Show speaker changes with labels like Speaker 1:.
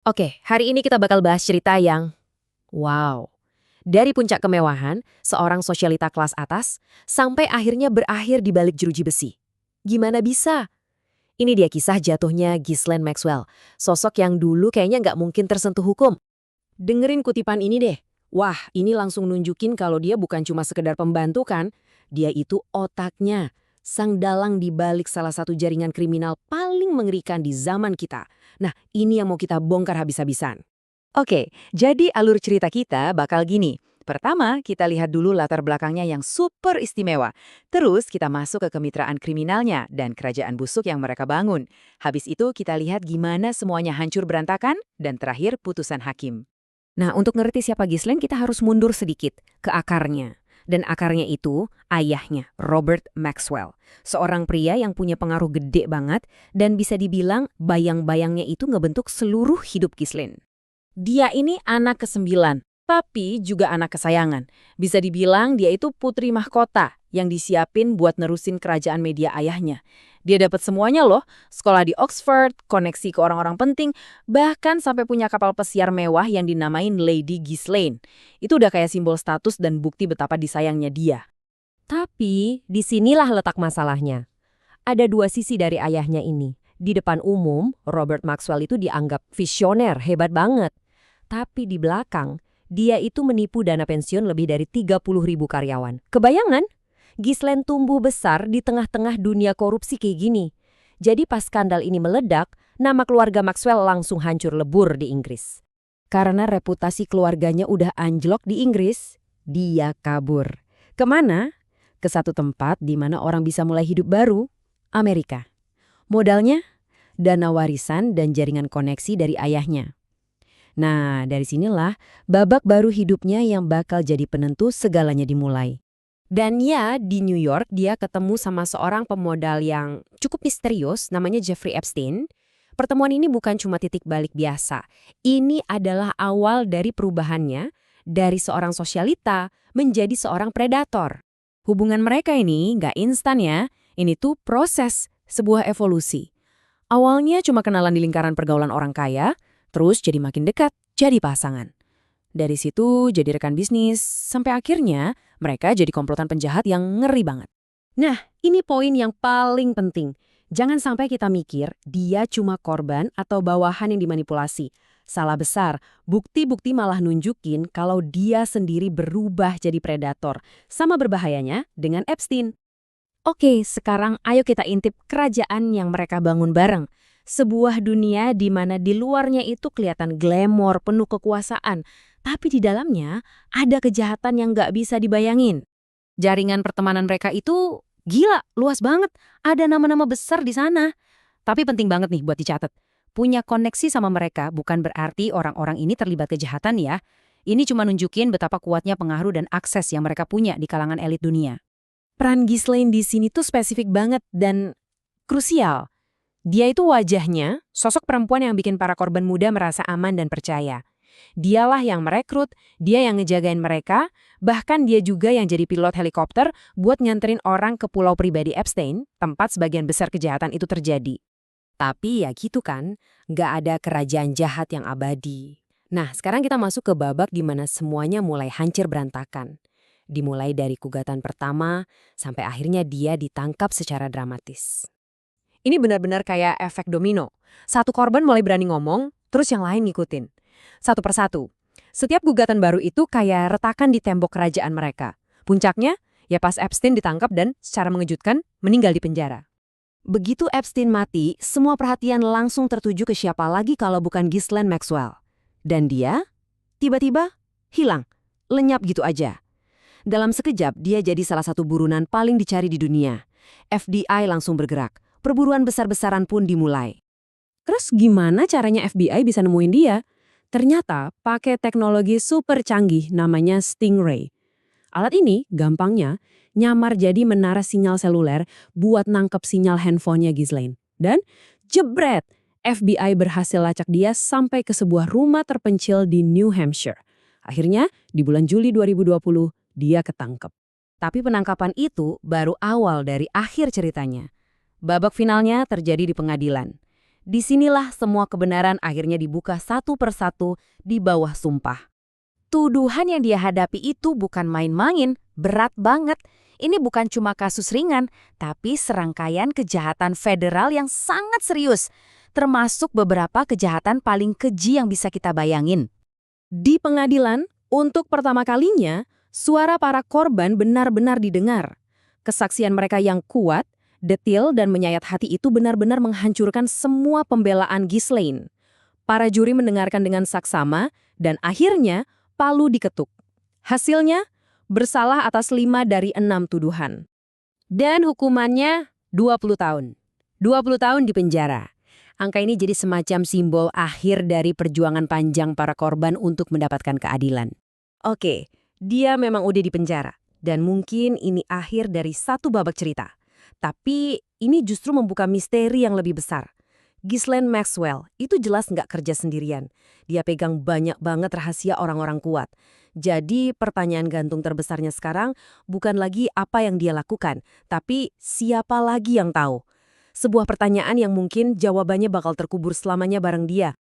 Speaker 1: Oke, hari ini kita bakal bahas cerita yang wow. Dari puncak kemewahan, seorang sosialita kelas atas, sampai akhirnya berakhir di balik jeruji besi. Gimana bisa? Ini dia kisah jatuhnya Ghislaine Maxwell, sosok yang dulu kayaknya nggak mungkin tersentuh hukum. Dengerin kutipan ini deh. Wah, ini langsung nunjukin kalau dia bukan cuma sekedar pembantu kan? Dia itu otaknya, sang dalang di balik salah satu jaringan kriminal paling mengerikan di zaman kita. Nah, ini yang mau kita bongkar habis-habisan.
Speaker 2: Oke, jadi alur cerita kita bakal gini. Pertama, kita lihat dulu latar belakangnya yang super istimewa. Terus kita masuk ke kemitraan kriminalnya dan kerajaan busuk yang mereka bangun. Habis itu kita lihat gimana semuanya hancur berantakan dan terakhir putusan hakim.
Speaker 1: Nah, untuk ngerti siapa Ghislaine, kita harus mundur sedikit ke akarnya. Dan akarnya itu ayahnya, Robert Maxwell. Seorang pria yang punya pengaruh gede banget dan bisa dibilang bayang-bayangnya itu ngebentuk seluruh hidup Ghislaine. Dia ini anak kesembilan, tapi juga anak kesayangan. Bisa dibilang dia itu putri mahkota yang disiapin buat nerusin kerajaan media ayahnya. Dia dapat semuanya loh, sekolah di Oxford, koneksi ke orang-orang penting, bahkan sampai punya kapal pesiar mewah yang dinamain Lady Ghislaine. Itu udah kayak simbol status dan bukti betapa disayangnya dia. Tapi disinilah letak masalahnya. Ada dua sisi dari ayahnya ini. Di depan umum, Robert Maxwell itu dianggap visioner, hebat banget. Tapi di belakang, dia itu menipu dana pensiun lebih dari 30.000 karyawan. Kebayangan? Ghislaine tumbuh besar di tengah-tengah dunia korupsi kayak gini. Jadi pas skandal ini meledak, nama keluarga Maxwell langsung hancur lebur di Inggris. Karena reputasi keluarganya udah anjlok di Inggris, dia kabur. Kemana? Ke satu tempat di mana orang bisa mulai hidup baru, Amerika. Modalnya? Dana warisan dan jaringan koneksi dari ayahnya. Nah, dari sinilah babak baru hidupnya yang bakal jadi penentu segalanya dimulai. Dan ya, di New York dia ketemu sama seorang pemodal yang cukup misterius, namanya Jeffrey Epstein. Pertemuan ini bukan cuma titik balik biasa. Ini adalah awal dari perubahannya dari seorang sosialita menjadi seorang predator. Hubungan mereka ini nggak instan ya, ini tuh proses, sebuah evolusi. Awalnya cuma kenalan di lingkaran pergaulan orang kaya, terus jadi makin dekat, jadi pasangan. Dari situ jadi rekan bisnis, sampai akhirnya mereka jadi komplotan penjahat yang ngeri banget. Nah, ini poin yang paling penting. Jangan sampai kita mikir dia cuma korban atau bawahan yang dimanipulasi. Salah besar, bukti-bukti malah nunjukin kalau dia sendiri berubah jadi predator. Sama berbahayanya dengan Epstein. Oke, sekarang ayo kita intip kerajaan yang mereka bangun bareng. Sebuah dunia di mana di luarnya itu kelihatan glamor, penuh kekuasaan. Tapi di dalamnya ada kejahatan yang nggak bisa dibayangin. Jaringan pertemanan mereka itu gila, luas banget. Ada nama-nama besar di sana. Tapi penting banget nih buat dicatat. Punya koneksi sama mereka bukan berarti orang-orang ini terlibat kejahatan ya. Ini cuma nunjukin betapa kuatnya pengaruh dan akses yang mereka punya di kalangan elit dunia. Peran Ghislaine di sini tuh spesifik banget dan krusial. Dia itu wajahnya, sosok perempuan yang bikin para korban muda merasa aman dan percaya. Dialah yang merekrut, dia yang ngejagain mereka, bahkan dia juga yang jadi pilot helikopter buat nganterin orang ke pulau pribadi Epstein, tempat sebagian besar kejahatan itu terjadi. Tapi ya gitu kan, nggak ada kerajaan jahat yang abadi. Nah, sekarang kita masuk ke babak di mana semuanya mulai hancur berantakan. Dimulai dari gugatan pertama, sampai akhirnya dia ditangkap secara dramatis. Ini benar-benar kayak efek domino. Satu korban mulai berani ngomong, terus yang lain ngikutin. Satu persatu. Setiap gugatan baru itu kayak retakan di tembok kerajaan mereka. Puncaknya, ya pas Epstein ditangkap dan secara mengejutkan meninggal di penjara. Begitu Epstein mati, semua perhatian langsung tertuju ke siapa lagi kalau bukan Ghislaine Maxwell. Dan dia, tiba-tiba, hilang. Lenyap gitu aja. Dalam sekejap, dia jadi salah satu buronan paling dicari di dunia. FBI langsung bergerak. Perburuan besar-besaran pun dimulai. Terus gimana caranya FBI bisa nemuin dia? Ternyata pakai teknologi super canggih namanya Stingray. Alat ini, gampangnya, nyamar jadi menara sinyal seluler buat nangkep sinyal handphonenya Ghislaine. Dan jebret, FBI berhasil lacak dia sampai ke sebuah rumah terpencil di New Hampshire. Akhirnya, di bulan Juli 2020, dia ketangkep. Tapi penangkapan itu baru awal dari akhir ceritanya. Babak finalnya terjadi di pengadilan. Disinilah semua kebenaran akhirnya dibuka satu persatu di bawah sumpah.
Speaker 2: Tuduhan yang dia hadapi itu bukan main-main, berat banget. Ini bukan cuma kasus ringan, tapi serangkaian kejahatan federal yang sangat serius, termasuk beberapa kejahatan paling keji yang bisa kita bayangin.
Speaker 1: Di pengadilan, untuk pertama kalinya, suara para korban benar-benar didengar. Kesaksian mereka yang kuat, detil, dan menyayat hati itu benar-benar menghancurkan semua pembelaan Ghislaine. Para juri mendengarkan dengan saksama, dan akhirnya palu diketuk. Hasilnya, bersalah atas 5 dari 6 tuduhan. Dan hukumannya 20 tahun. 20 tahun di penjara. Angka ini jadi semacam simbol akhir dari perjuangan panjang para korban untuk mendapatkan keadilan. Oke, dia memang udah di penjara. Dan mungkin ini akhir dari satu babak cerita. Tapi ini justru membuka misteri yang lebih besar. Ghislaine Maxwell itu jelas nggak kerja sendirian. Dia pegang banyak banget rahasia orang-orang kuat. Jadi pertanyaan gantung terbesarnya sekarang bukan lagi apa yang dia lakukan, tapi siapa lagi yang tahu. Sebuah pertanyaan yang mungkin jawabannya bakal terkubur selamanya bareng dia.